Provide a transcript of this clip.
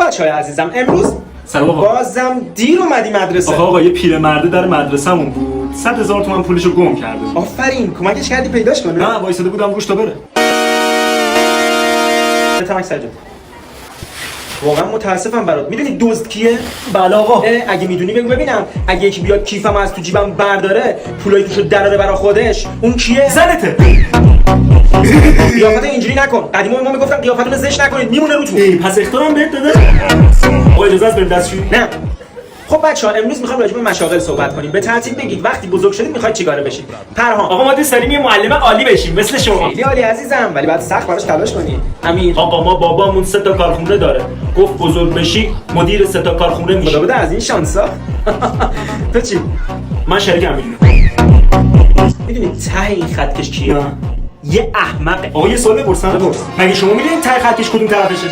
بچه‌های عزیزم امروز سلام آقا. بازم دیر اومدی مدرسه. آقا یه پیرمرده در مدرسه‌مون بود. 100,000 تومان پولشو گم کرده. آفرین، کمکش کردی پیداش کنه؟ نه وایساده بودم روش تا بره. تمام سجاد. واقعا متاسفم برات. میدونی دزد کیه؟ بله آقا. اگه میدونی بگو ببینم. اگه یکی بیاد کیفمو از تو جیبم برداره، پولای توشو دراره برا خودش، اون کیه؟ زنته. قیافت اینجوری نکن. قدیما ما میگفتن قیافتون رو زشت نکنید، میمونه روتون. پس اختارم بهت داده. آقا اجازه است بریم دستشویی؟ نه. خب بچه‌ها امروز می‌خوایم راجع به مشاغل صحبت کنیم. به ترتیب بگید وقتی بزرگ شدید می‌خواید چیکاره بشید. پرهام. آقا ما دوست داریم یه معلم عالی بشیم مثل شما. خیلی عالی عزیزم، ولی باید سخت براش تلاش کنی. امیر. آقا ما بابامون 3 تا کارخونه داره. گفت بزرگ بشی مدیر 3 تا کارخونه خدا میشی. بده از این شانسا. تو چی؟ من شریک امیرم. میدونی ته این خطکش کیه؟ نه. یه احمقه. آقا یه سوال بپرسم. بپرس. مگه شما میدونید ته خطکش کدوم طرفشه؟